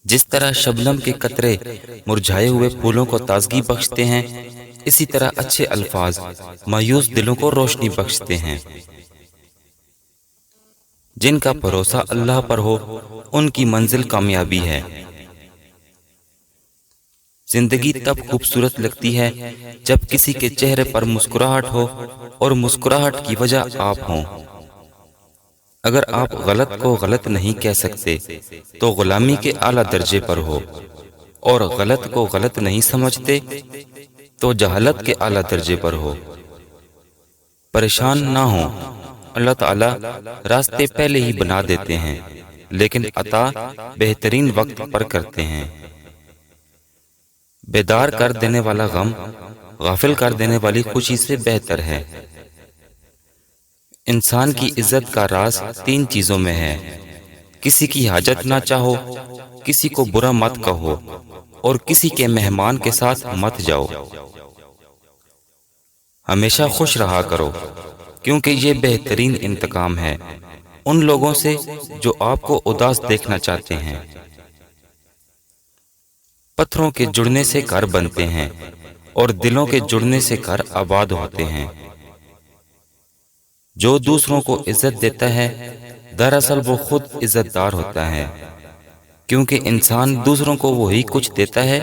جس طرح شبنم کے قطرے مرجھائے ہوئے پھولوں کو تازگی بخشتے ہیں، اسی طرح اچھے الفاظ مایوس دلوں کو روشنی بخشتے ہیں۔ جن کا بھروسہ اللہ پر ہو ان کی منزل کامیابی ہے۔ زندگی تب خوبصورت لگتی ہے جب کسی کے چہرے پر مسکراہٹ ہو اور مسکراہٹ کی وجہ آپ ہوں۔ اگر آپ غلط کو غلط نہیں کہہ سکتے تو غلامی کے اعلیٰ درجے پر ہو، اور غلط کو غلط نہیں سمجھتے تو جہالت کے اعلیٰ درجے پر ہو۔ پریشان نہ ہوں، اللہ تعالیٰ راستے پہلے ہی بنا دیتے ہیں، لیکن عطا بہترین وقت پر کرتے ہیں۔ بیدار کر دینے والا غم غافل کر دینے والی خوشی سے بہتر ہے۔ انسان کی عزت کا راز 3 چیزوں میں ہے: کسی کی حاجت نہ چاہو، کسی کو برا مت کہو، اور کسی کے مہمان کے ساتھ مت جاؤ۔ ہمیشہ خوش رہا کرو، کیونکہ یہ بہترین انتقام ہے ان لوگوں سے جو آپ کو اداس دیکھنا چاہتے ہیں۔ پتھروں کے جڑنے سے گھر بنتے ہیں اور دلوں کے جڑنے سے گھر آباد ہوتے ہیں۔ جو دوسروں کو عزت دیتا ہے دراصل وہ خود عزت دار ہوتا ہے، کیونکہ انسان دوسروں کو وہی کچھ دیتا ہے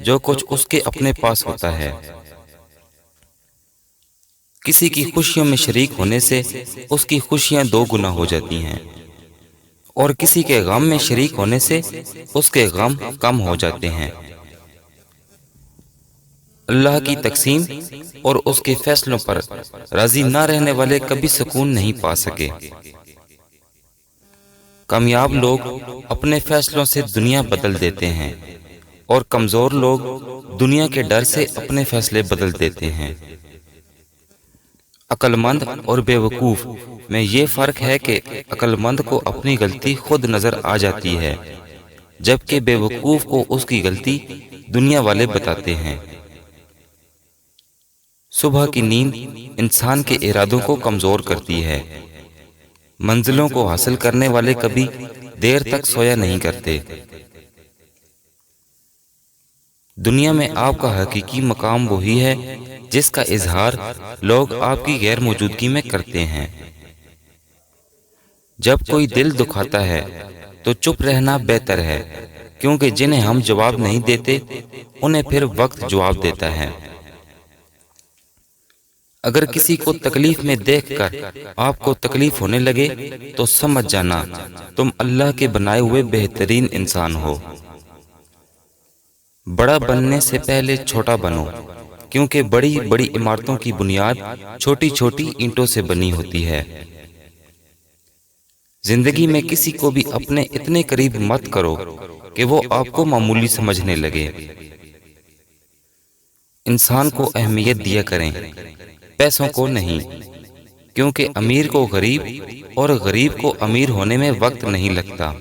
جو کچھ اس کے اپنے پاس ہوتا ہے۔ کسی کی خوشیوں میں شریک ہونے سے اس کی خوشیاں 2 گنا ہو جاتی ہیں، اور کسی کے غم میں شریک ہونے سے اس کے غم کم ہو جاتے ہیں۔ اللہ کی تقسیم اور اس کے فیصلوں پر راضی نہ رہنے والے کبھی سکون نہیں پا سکے۔ کامیاب لوگ اپنے فیصلوں سے دنیا بدل دیتے ہیں، اور کمزور لوگ دنیا کے ڈر سے اپنے فیصلے بدل دیتے ہیں۔ عقل مند اور بے وقوف میں یہ فرق ہے کہ عقل مند کو اپنی غلطی خود نظر آ جاتی ہے، جبکہ بے وقوف کو اس کی غلطی دنیا والے بتاتے ہیں۔ صبح کی نیند انسان کے ارادوں کو کمزور کرتی ہے۔ منزلوں کو حاصل کرنے والے کبھی دیر تک سویا نہیں کرتے۔ دنیا میں آپ کا حقیقی مقام وہی ہے جس کا اظہار لوگ آپ کی غیر موجودگی میں کرتے ہیں۔ جب کوئی دل دکھاتا ہے تو چپ رہنا بہتر ہے، کیونکہ جنہیں ہم جواب نہیں دیتے انہیں پھر وقت جواب دیتا ہے۔ اگر کسی کو تکلیف میں دیکھ کر آپ کو تکلیف ہونے لگے تو سمجھ جانا تم اللہ کے بنائے ہوئے بہترین انسان ہو۔ بڑا بننے سے پہلے چھوٹا بنو، کیونکہ بڑی بڑی عمارتوں کی بنیاد چھوٹی چھوٹی اینٹوں سے بنی ہوتی ہے۔ زندگی میں کسی کو بھی اپنے اتنے قریب مت کرو کہ وہ آپ کو معمولی سمجھنے لگے۔ انسان کو اہمیت دیا کریں، پیسوں کو نہیں، کیونکہ امیر کو غریب اور غریب کو امیر ہونے میں وقت نہیں لگتا۔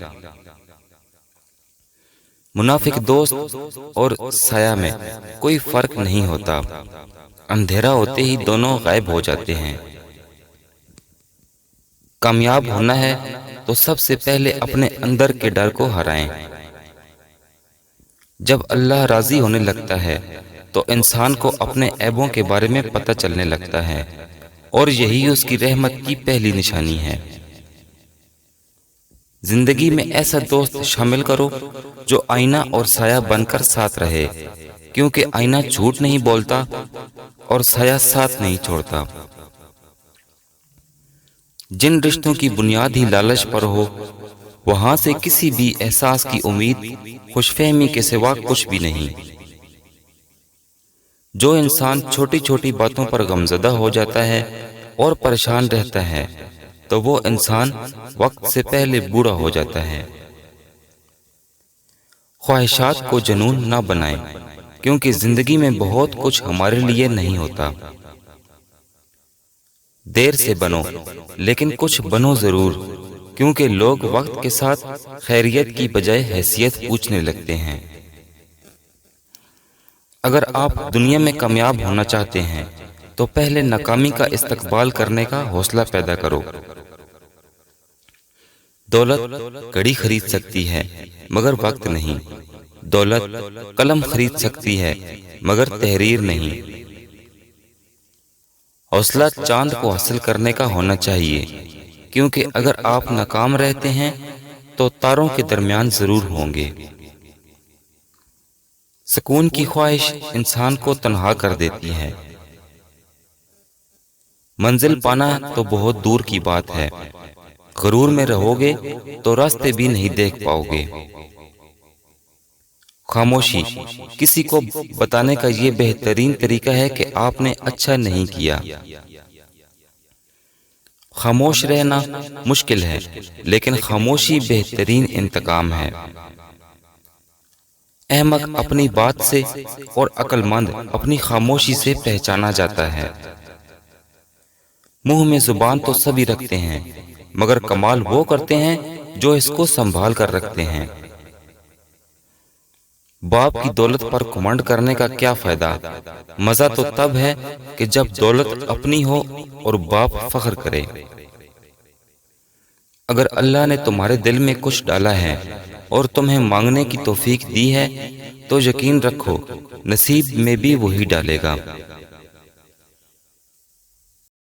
منافق دوست اور سایہ میں کوئی فرق نہیں ہوتا، اندھیرا ہوتے ہی دونوں غائب ہو جاتے ہیں۔ کامیاب ہونا ہے تو سب سے پہلے اپنے اندر کے ڈر کو ہرائیں۔ جب اللہ راضی ہونے لگتا ہے تو انسان کو اپنے عیبوں کے بارے میں پتہ چلنے لگتا ہے، اور یہی اس کی رحمت کی پہلی نشانی ہے۔ زندگی میں ایسا دوست شامل کرو جو آئینہ اور سایہ بن کر ساتھ رہے، کیونکہ آئینہ جھوٹ نہیں بولتا اور سایہ ساتھ نہیں چھوڑتا۔ جن رشتوں کی بنیاد ہی لالچ پر ہو، وہاں سے کسی بھی احساس کی امید خوش فہمی کے سوا کچھ بھی نہیں۔ جو انسان چھوٹی چھوٹی باتوں پر غمزدہ ہو جاتا ہے اور پریشان رہتا ہے تو وہ انسان وقت سے پہلے بوڑھا ہو جاتا ہے۔ خواہشات کو جنون نہ بنائیں، کیونکہ زندگی میں بہت کچھ ہمارے لیے نہیں ہوتا۔ دیر سے بنو لیکن کچھ بنو ضرور، کیونکہ لوگ وقت کے ساتھ خیریت کی بجائے حیثیت پوچھنے لگتے ہیں۔ اگر آپ دنیا میں کامیاب ہونا چاہتے ہیں تو پہلے ناکامی کا استقبال کرنے کا حوصلہ پیدا کرو۔ دولت گھڑی خرید سکتی ہے مگر وقت نہیں۔ دولت قلم خرید سکتی ہے مگر تحریر نہیں۔ حوصلہ چاند کو حاصل کرنے کا ہونا چاہیے، کیونکہ اگر آپ ناکام رہتے ہیں تو تاروں کے درمیان ضرور ہوں گے۔ سکون کی خواہش انسان کو تنہا کر دیتی ہے۔ منزل پانا تو بہت دور کی بات ہے، غرور میں رہو گے تو راستے بھی نہیں دیکھ پاؤ گے۔ خاموشی کسی کو بتانے کا یہ بہترین طریقہ ہے کہ آپ نے اچھا نہیں کیا۔ خاموش رہنا مشکل ہے، لیکن خاموشی بہترین انتقام ہے۔ احمق اپنی بات سے اور عقل مند اپنی خاموشی سے پہچانا جاتا ہے۔ منہ میں زبان تو سبھی رکھتے ہیں، مگر کمال وہ کرتے ہیں جو اس کو سنبھال کر رکھتے ہیں۔ باپ کی دولت پر گھمنڈ کرنے کا کیا فائدہ؟ مزہ تو تب ہے کہ جب دولت اپنی ہو اور باپ فخر کرے۔ اگر اللہ نے تمہارے دل میں کچھ ڈالا ہے اور تمہیں مانگنے کی توفیق دی ہے تو یقین رکھو نصیب میں بھی وہی ڈالے گا۔